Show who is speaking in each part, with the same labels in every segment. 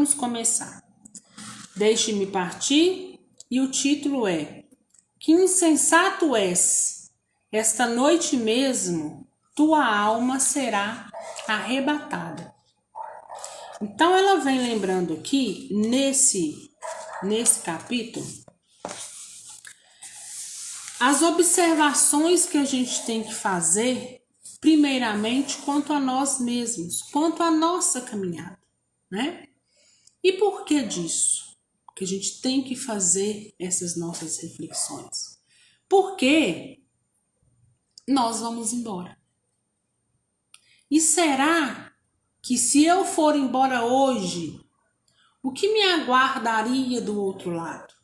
Speaker 1: Vamos começar. Deixe-me partir, e o título é: Que insensato és, esta noite mesmo tua alma será arrebatada. Então ela vem lembrando aqui, nesse capítulo, as observações que a gente tem que fazer, primeiramente, quanto a nós mesmos, quanto à nossa caminhada, né? E por que disso? Que a gente tem que fazer essas nossas reflexões. Porque nós vamos embora. E será que se eu for embora hoje, o que me aguardaria do outro lado?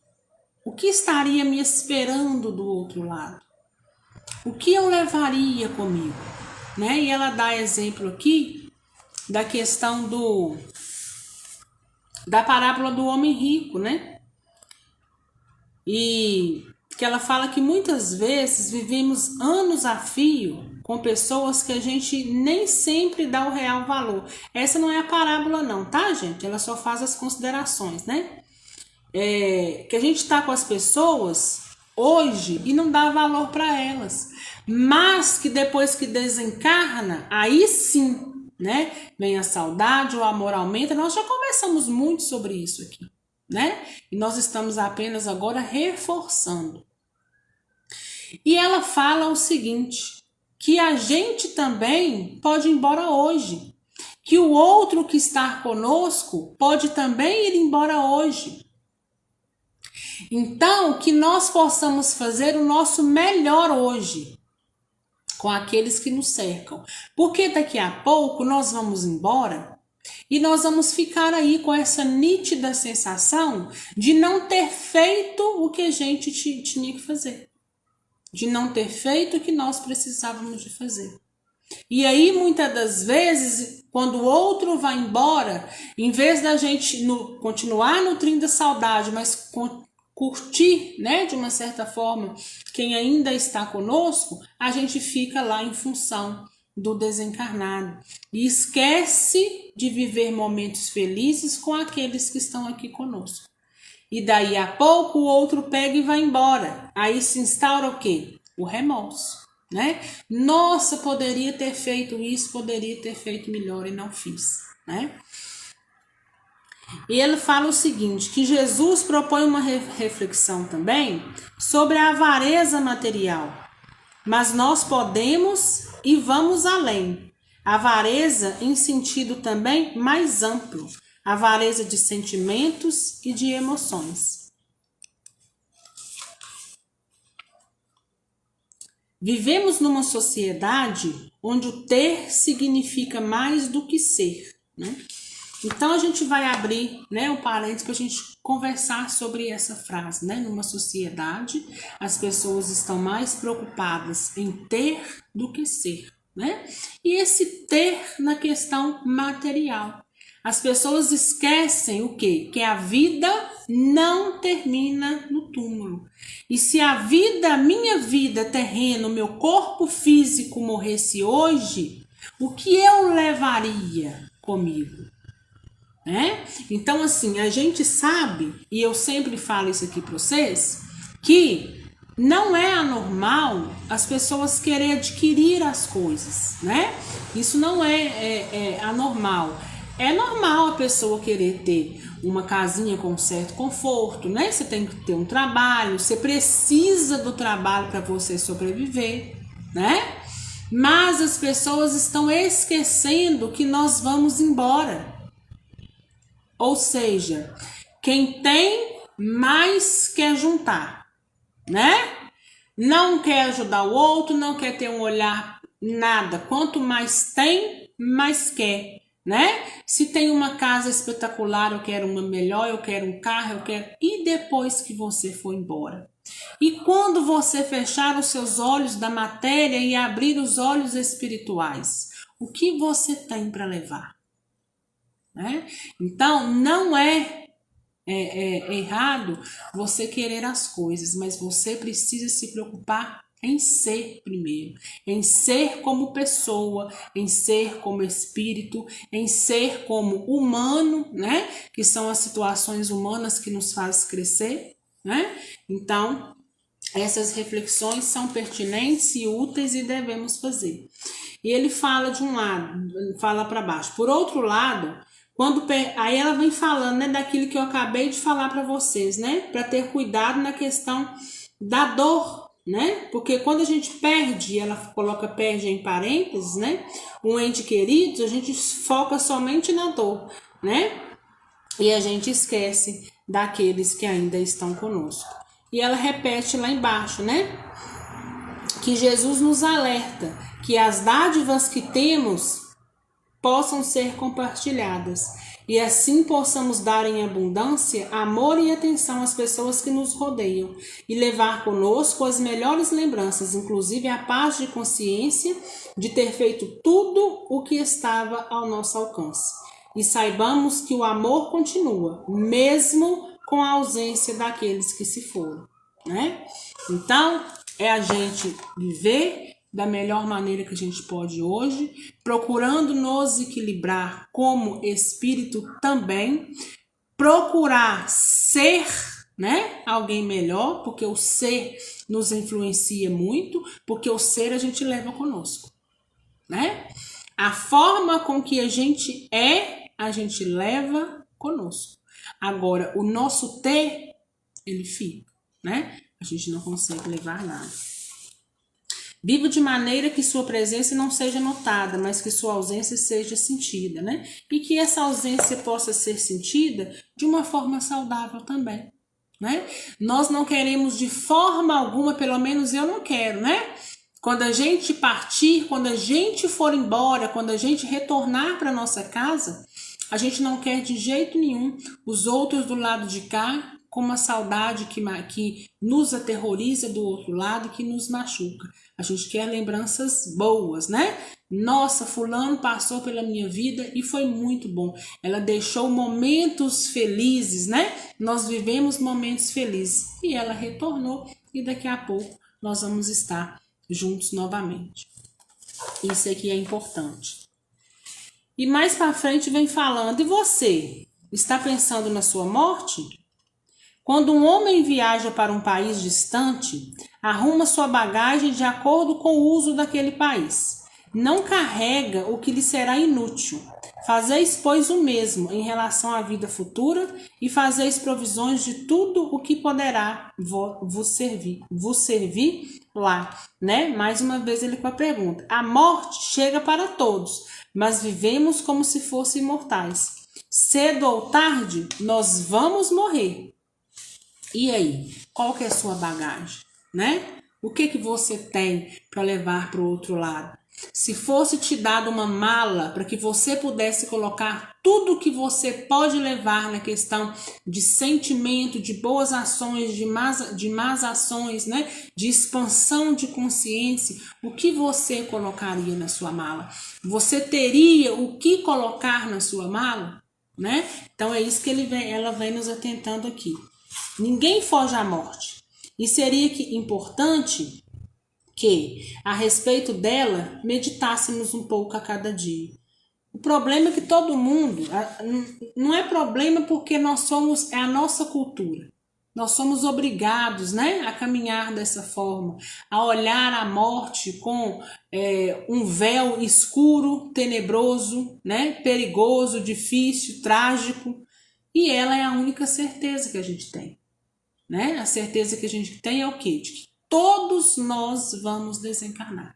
Speaker 1: O que estaria me esperando do outro lado? O que eu levaria comigo? Né? E ela dá exemplo aqui da questão da parábola do homem rico, né? E que ela fala que muitas vezes vivemos anos a fio com pessoas que a gente nem sempre dá o real valor. Essa não é a parábola não, tá, gente? Ela só faz as considerações, né? Que a gente tá com as pessoas hoje e não dá valor para elas. Mas que depois que desencarna, aí sim, né? Vem a saudade, o amor aumenta. Nós já conversamos muito sobre isso aqui, né? E nós estamos apenas agora reforçando. E ela fala o seguinte, que a gente também pode ir embora hoje, que o outro que está conosco pode também ir embora hoje. Então, que nós possamos fazer o nosso melhor hoje com aqueles que nos cercam, porque daqui a pouco nós vamos embora e nós vamos ficar aí com essa nítida sensação de não ter feito o que a gente tinha que fazer, de não ter feito o que nós precisávamos de fazer. E aí, muitas das vezes, quando o outro vai embora, em vez da gente continuar nutrindo a saudade, mas curtir, né, de uma certa forma, quem ainda está conosco, a gente fica lá em função do desencarnado e esquece de viver momentos felizes com aqueles que estão aqui conosco. E daí a pouco o outro pega e vai embora. Aí se instaura o quê? O remorso, né? Nossa, poderia ter feito isso, poderia ter feito melhor e não fiz, né? E ele fala o seguinte, que Jesus propõe uma reflexão também sobre a avareza material. Mas nós podemos e vamos além. Avareza em sentido também mais amplo. Avareza de sentimentos e de emoções. Vivemos numa sociedade onde o ter significa mais do que ser, né? Então a gente vai abrir, né, um parênteses para a gente conversar sobre essa frase, né? Numa sociedade, as pessoas estão mais preocupadas em ter do que ser, né? E esse ter na questão material. As pessoas esquecem o quê? Que a vida não termina no túmulo. E se a minha vida terrena, o meu corpo físico morresse hoje, o que eu levaria comigo? Né? Então, assim, a gente sabe, e eu sempre falo isso aqui para vocês, que não é anormal as pessoas querem adquirir as coisas, né? Isso não é anormal. É normal a pessoa querer ter uma casinha com certo conforto, né? Você tem que ter um trabalho, você precisa do trabalho para você sobreviver, né? Mas as pessoas estão esquecendo que nós vamos embora. Ou seja, quem tem mais quer juntar, né? Não quer ajudar o outro, não quer ter um olhar, nada. Quanto mais tem, mais quer, né? Se tem uma casa espetacular, eu quero uma melhor, eu quero um carro, eu quero... E depois que você for embora? E quando você fechar os seus olhos da matéria e abrir os olhos espirituais, o que você tem para levar? Né? Então, não é errado você querer as coisas, mas você precisa se preocupar em ser primeiro, em ser como pessoa, em ser como espírito, em ser como humano, né? Que são as situações humanas que nos fazem crescer, né? Então, essas reflexões são pertinentes e úteis e devemos fazer. E ele fala de um lado, fala para baixo. Por outro lado, aí ela vem falando, né, daquilo que eu acabei de falar para vocês, né? Para ter cuidado na questão da dor, né? Porque quando a gente perde, ela coloca perde em parênteses, né? Um ente querido, a gente foca somente na dor, né? E a gente esquece daqueles que ainda estão conosco. E ela repete lá embaixo, né? Que Jesus nos alerta que as dádivas que temos possam ser compartilhadas e assim possamos dar em abundância amor e atenção às pessoas que nos rodeiam e levar conosco as melhores lembranças, inclusive a paz de consciência de ter feito tudo o que estava ao nosso alcance. E saibamos que o amor continua, mesmo com a ausência daqueles que se foram, né? Então, é a gente viver da melhor maneira que a gente pode hoje, procurando nos equilibrar como espírito também, procurar ser, né, alguém melhor, porque o ser nos influencia muito, porque o ser a gente leva conosco, né? A forma com que a gente gente leva conosco. Agora, o nosso ter, ele fica, né? A gente não consegue levar nada. Viva de maneira que sua presença não seja notada, mas que sua ausência seja sentida, né? E que essa ausência possa ser sentida de uma forma saudável também, né? Nós não queremos de forma alguma, pelo menos eu não quero, né? Quando a gente partir, quando a gente for embora, quando a gente retornar para nossa casa, a gente não quer de jeito nenhum os outros do lado de cá com uma saudade que nos aterroriza do outro lado, que nos machuca. A gente quer lembranças boas, né? Nossa, fulano passou pela minha vida e foi muito bom. Ela deixou momentos felizes, né? Nós vivemos momentos felizes. E ela retornou e daqui a pouco nós vamos estar juntos novamente. Isso aqui é importante. E mais para frente vem falando, e você? Está pensando na sua morte? Quando um homem viaja para um país distante, arruma sua bagagem de acordo com o uso daquele país. Não carrega o que lhe será inútil. Fazeis, pois, o mesmo em relação à vida futura e fazeis provisões de tudo o que poderá vos servir lá, né? Mais uma vez ele com a pergunta. A morte chega para todos, mas vivemos como se fossem imortais. Cedo ou tarde, nós vamos morrer. E aí, qual que é a sua bagagem, né? O que você tem para levar para o outro lado? Se fosse te dado uma mala para que você pudesse colocar tudo que você pode levar na questão de sentimento, de boas ações, de más ações, né? De expansão de consciência, o que você colocaria na sua mala? Você teria o que colocar na sua mala, né? Então é isso que ela vem nos atentando aqui. Ninguém foge à morte. E seria importante que, a respeito dela, meditássemos um pouco a cada dia. O problema é que todo mundo, não é problema porque é a nossa cultura. Nós somos obrigados, né, a caminhar dessa forma, a olhar a morte com um véu escuro, tenebroso, né, perigoso, difícil, trágico. E ela é a única certeza que a gente tem, né? A certeza que a gente tem é o quê? De que todos nós vamos desencarnar.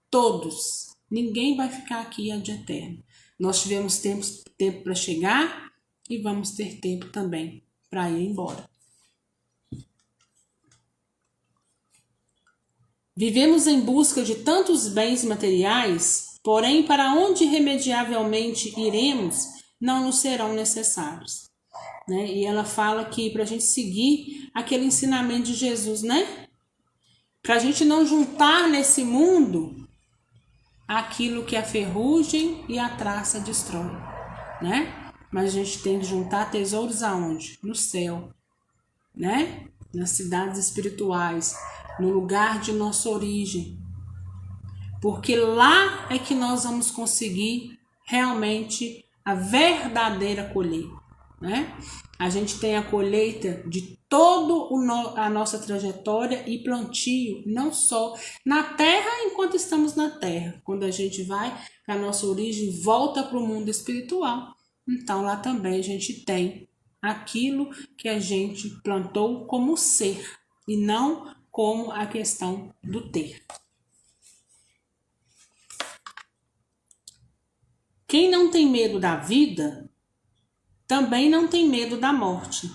Speaker 1: Todos. Ninguém vai ficar aqui ad eterno. Nós tivemos tempo para chegar e vamos ter tempo também para ir embora. Vivemos em busca de tantos bens materiais, porém, para onde irremediavelmente iremos, não nos serão necessários, né? E ela fala que para a gente seguir aquele ensinamento de Jesus, né? Para a gente não juntar nesse mundo aquilo que a ferrugem e a traça destrói, né? Mas a gente tem que juntar tesouros aonde? No céu, né? nas cidades espirituais, no lugar de nossa origem. Porque lá é que nós vamos conseguir realmente a verdadeira colheita, né? A gente tem a colheita de toda a nossa trajetória e plantio, não só na terra enquanto estamos na terra. Quando a gente vai para a nossa origem, volta para o mundo espiritual. Então lá também a gente tem aquilo que a gente plantou como ser e não como a questão do ter. Quem não tem medo da vida, também não tem medo da morte,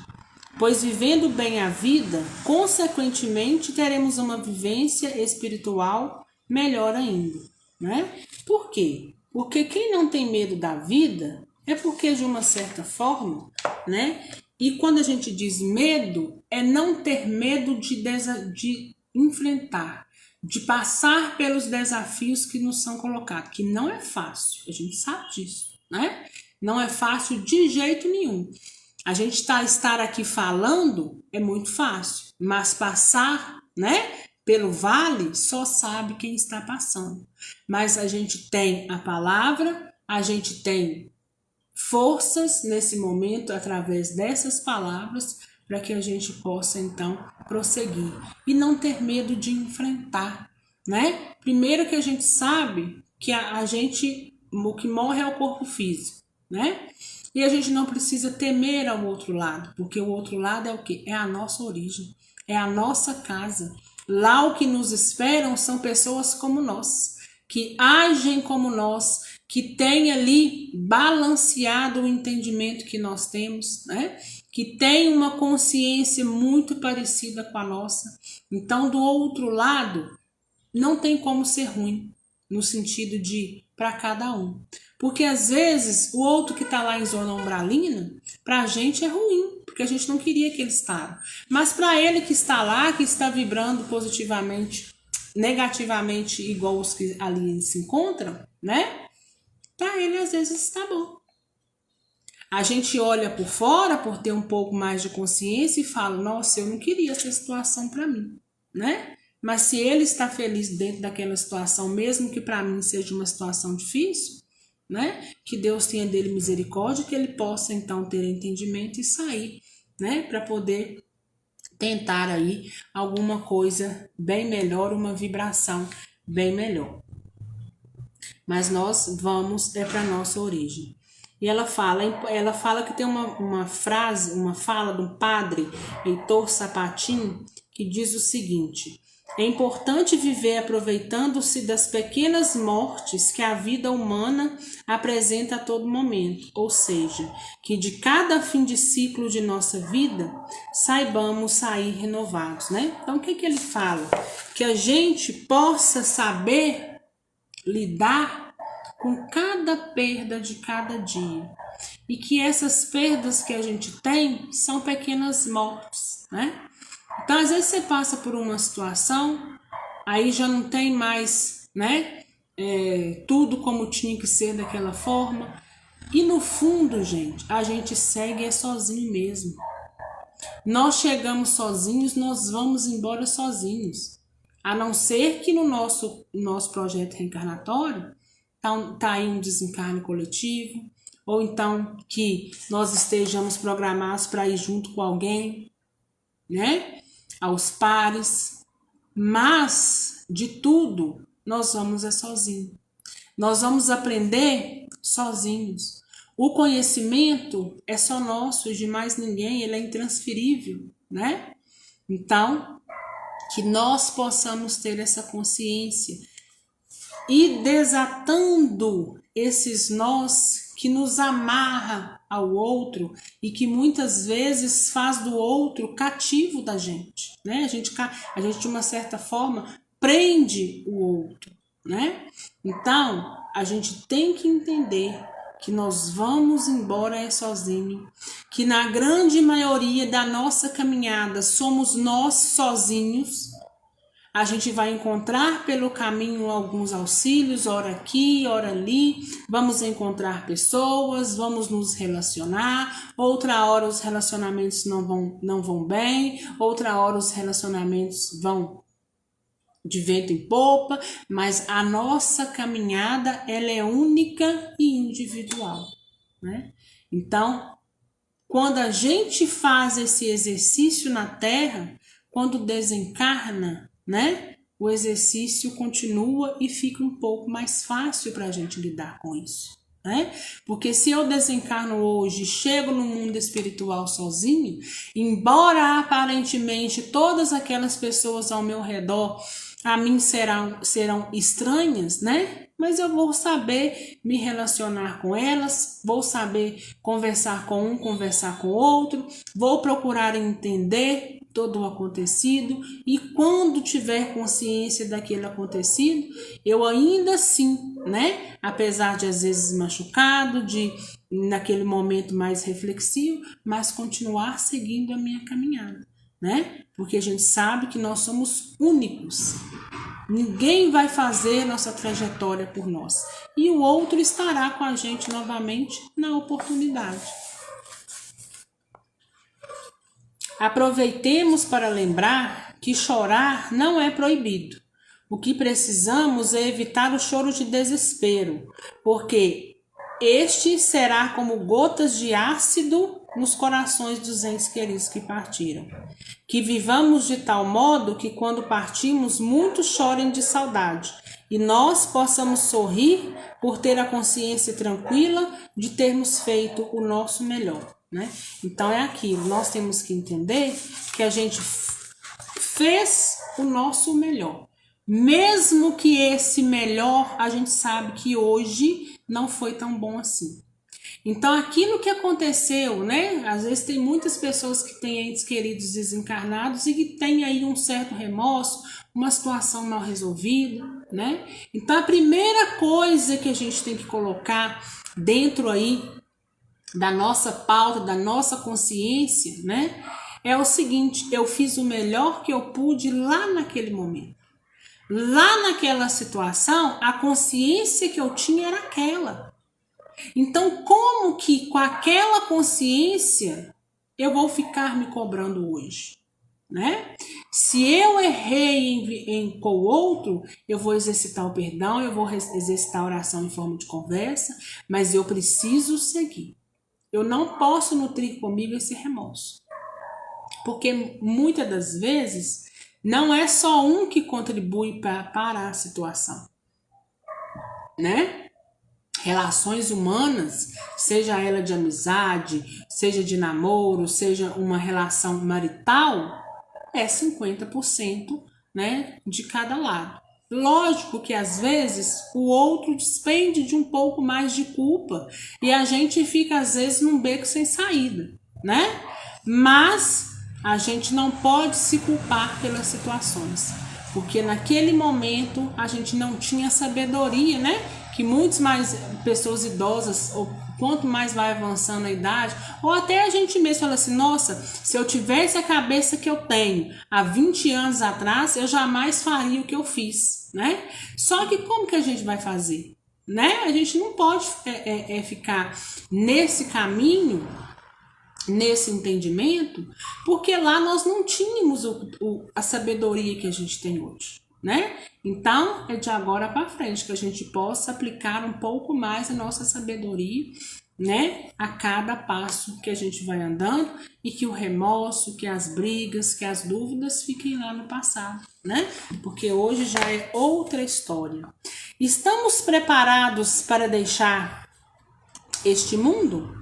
Speaker 1: pois vivendo bem a vida, consequentemente teremos uma vivência espiritual melhor ainda, né? Por quê? Porque quem não tem medo da vida é porque de uma certa forma, né? E quando a gente diz medo, é não ter medo de enfrentar, de passar pelos desafios que nos são colocados, que não é fácil, a gente sabe disso, né? Não é fácil de jeito nenhum. A gente estar aqui falando é muito fácil, mas passar, né, pelo vale só sabe quem está passando. Mas a gente tem a palavra, a gente tem forças nesse momento através dessas palavras para que a gente possa então prosseguir e não ter medo de enfrentar, né? Primeiro que a gente sabe que o que morre é o corpo físico, né? E a gente não precisa temer ao outro lado, porque o outro lado é o quê? É a nossa origem, é a nossa casa. Lá o que nos esperam são pessoas como nós, que agem como nós, que têm ali balanceado o entendimento que nós temos, né? Que tem uma consciência muito parecida com a nossa. Então, do outro lado, não tem como ser ruim, no sentido de para cada um. Porque às vezes o outro que está lá em zona umbralina, para a gente é ruim, porque a gente não queria que ele estava. Mas para ele que está lá, que está vibrando positivamente, negativamente, igual os que ali se encontram, né? Para ele às vezes está bom. A gente olha por fora por ter um pouco mais de consciência e fala, nossa, eu não queria essa situação para mim, né? Mas se ele está feliz dentro daquela situação, mesmo que para mim seja uma situação difícil, né? Que Deus tenha dele misericórdia, que ele possa então ter entendimento e sair, né? Para poder tentar aí alguma coisa bem melhor, uma vibração bem melhor. Mas nós vamos para a nossa origem. E ela fala que tem uma frase, uma fala de um padre, Heitor Sapatin, que diz o seguinte: é importante viver aproveitando-se das pequenas mortes que a vida humana apresenta a todo momento, ou seja, que de cada fim de ciclo de nossa vida saibamos sair renovados, né? Então o que ele fala? Que a gente possa saber lidar com cada perda de cada dia. E que essas perdas que a gente tem são pequenas mortes, né? Então, às vezes você passa por uma situação, aí já não tem mais, né? Tudo como tinha que ser daquela forma. E no fundo, gente, a gente segue sozinho mesmo. Nós chegamos sozinhos, nós vamos embora sozinhos. A não ser que no nosso projeto reencarnatório tá aí um desencarne coletivo, ou então que nós estejamos programados para ir junto com alguém, né? Aos pares. Mas de tudo nós vamos sozinhos. Nós vamos aprender sozinhos. O conhecimento é só nosso e de mais ninguém, ele é intransferível, né? Então, que nós possamos ter essa consciência e desatando esses nós que nos amarra ao outro e que muitas vezes faz do outro cativo da gente, né? A gente de uma certa forma prende o outro, né? Então, a gente tem que entender que nós vamos embora sozinho, que na grande maioria da nossa caminhada somos nós sozinhos. A gente vai encontrar pelo caminho alguns auxílios, ora aqui, ora ali. Vamos encontrar pessoas, vamos nos relacionar. Outra hora os relacionamentos não vão bem, outra hora os relacionamentos vão de vento em popa, mas a nossa caminhada ela é única e individual, né? Então, quando a gente faz esse exercício na Terra, quando desencarna, né? O exercício continua e fica um pouco mais fácil para a gente lidar com isso, né? Porque se eu desencarno hoje, chego no mundo espiritual sozinho, embora aparentemente todas aquelas pessoas ao meu redor a mim serão estranhas, né? Mas eu vou saber me relacionar com elas, vou saber conversar com um, conversar com o outro, vou procurar entender todo o acontecido e quando tiver consciência daquele acontecido, eu ainda assim, né? Apesar de às vezes machucado, de naquele momento mais reflexivo, mas continuar seguindo a minha caminhada, né? Porque a gente sabe que nós somos únicos. Ninguém vai fazer nossa trajetória por nós. E o outro estará com a gente novamente na oportunidade. Aproveitemos para lembrar que chorar não é proibido. O que precisamos é evitar o choro de desespero, porque este será como gotas de ácido nos corações dos entes queridos que partiram. Que vivamos de tal modo que quando partimos muitos chorem de saudade e nós possamos sorrir por ter a consciência tranquila de termos feito o nosso melhor, né? Então é aquilo, nós temos que entender que a gente fez o nosso melhor. Mesmo que esse melhor, a gente sabe que hoje não foi tão bom assim. Então, aquilo que aconteceu, né? Às vezes tem muitas pessoas que têm entes queridos desencarnados e que têm aí um certo remorso, uma situação mal resolvida, né? Então, a primeira coisa que a gente tem que colocar dentro aí da nossa pauta, da nossa consciência, né? É o seguinte, eu fiz o melhor que eu pude lá naquele momento. Lá naquela situação, a consciência que eu tinha era aquela. Então, como que com aquela consciência eu vou ficar me cobrando hoje, né? Se eu errei com o outro, eu vou exercitar o perdão, eu vou exercitar a oração em forma de conversa, mas eu preciso seguir. Eu não posso nutrir comigo esse remorso, porque muitas das vezes não é só um que contribui para a situação, né? Relações humanas, seja ela de amizade, seja de namoro, seja uma relação marital, é 50%, né, de cada lado. Lógico que às vezes o outro despende de um pouco mais de culpa e a gente fica às vezes num beco sem saída, né? Mas a gente não pode se culpar pelas situações, porque naquele momento a gente não tinha sabedoria, né? Que muitas mais pessoas idosas, ou quanto mais vai avançando a idade, ou até a gente mesmo fala assim, nossa, se eu tivesse a cabeça que eu tenho há 20 anos atrás, eu jamais faria o que eu fiz, né? Só que como que a gente vai fazer, né? A gente não pode ficar nesse caminho, nesse entendimento, porque lá nós não tínhamos a sabedoria que a gente tem hoje, né? Então, é de agora para frente que a gente possa aplicar um pouco mais a nossa sabedoria, né? A cada passo que a gente vai andando e que o remorso, que as brigas, que as dúvidas fiquem lá no passado, né? Porque hoje já é outra história. Estamos preparados para deixar este mundo?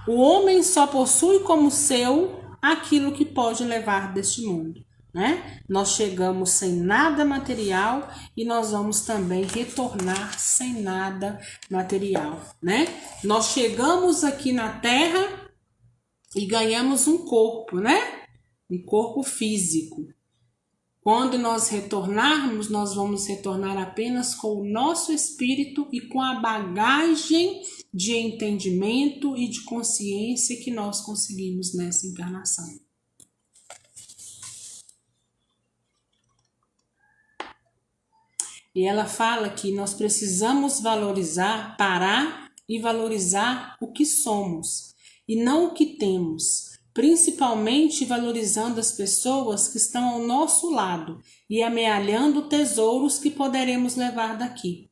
Speaker 1: O homem só possui como seu aquilo que pode levar deste mundo, né? Nós chegamos sem nada material e nós vamos também retornar sem nada material, né? Nós chegamos aqui na Terra e ganhamos um corpo, né? Um corpo físico. Quando nós retornarmos, nós vamos retornar apenas com o nosso espírito e com a bagagem de entendimento e de consciência que nós conseguimos nessa encarnação. E ela fala que nós precisamos valorizar, parar e valorizar o que somos e não o que temos, principalmente valorizando as pessoas que estão ao nosso lado e amealhando tesouros que poderemos levar daqui.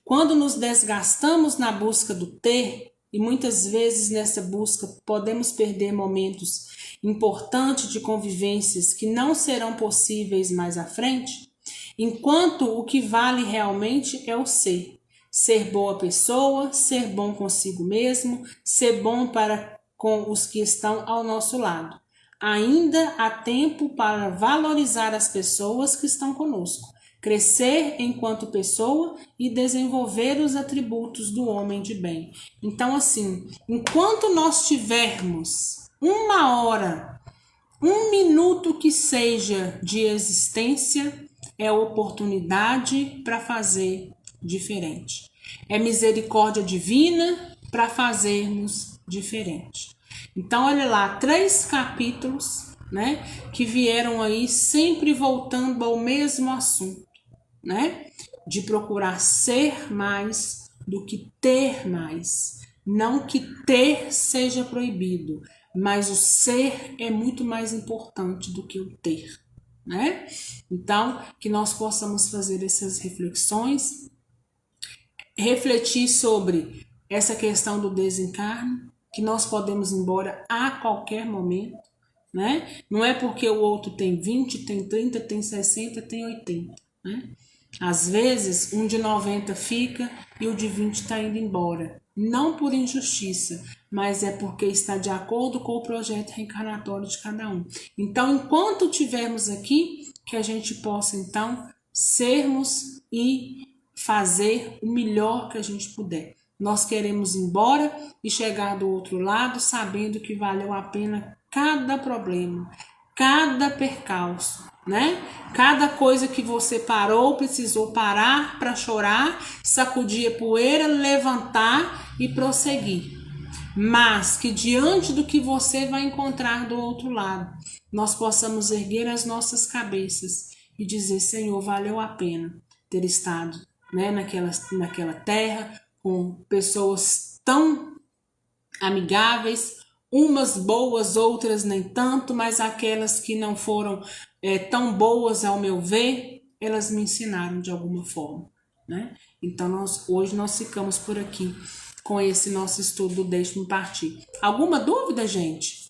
Speaker 1: Quando nos desgastamos na busca do ter, e muitas vezes nessa busca podemos perder momentos importantes de convivências que não serão possíveis mais à frente, enquanto o que vale realmente é o ser. Ser boa pessoa, ser bom consigo mesmo, ser bom para com os que estão ao nosso lado. Ainda há tempo para valorizar as pessoas que estão conosco, crescer enquanto pessoa e desenvolver os atributos do homem de bem. Então, assim, enquanto nós tivermos 1 hora, 1 minuto que seja de existência, é oportunidade para fazer diferente. É misericórdia divina para fazermos diferente. Então, olha lá, 3 capítulos, né, que vieram aí sempre voltando ao mesmo assunto, né, de procurar ser mais do que ter mais. Não que ter seja proibido, mas o ser é muito mais importante do que o ter, né? Então, que nós possamos fazer essas reflexões, refletir sobre essa questão do desencarne, que nós podemos ir embora a qualquer momento, né? Não é porque o outro tem 20, tem 30, tem 60, tem 80, né? Às vezes, um de 90 fica e o de 20 está indo embora. Não por injustiça, mas é porque está de acordo com o projeto reencarnatório de cada um. Então, enquanto tivermos aqui, que a gente possa, então, sermos e fazer o melhor que a gente puder. Nós queremos ir embora e chegar do outro lado sabendo que valeu a pena cada problema, cada percalço, né? Cada coisa que você parou, precisou parar para chorar, sacudir a poeira, levantar e prosseguir. Mas que diante do que você vai encontrar do outro lado, nós possamos erguer as nossas cabeças e dizer: Senhor, valeu a pena ter estado, né, naquela terra, com pessoas tão amigáveis, umas boas, outras nem tanto, mas aquelas que não foram tão boas ao meu ver, elas me ensinaram de alguma forma, né? Então hoje nós ficamos por aqui com esse nosso estudo do Deixe-me Partir. Alguma dúvida, gente?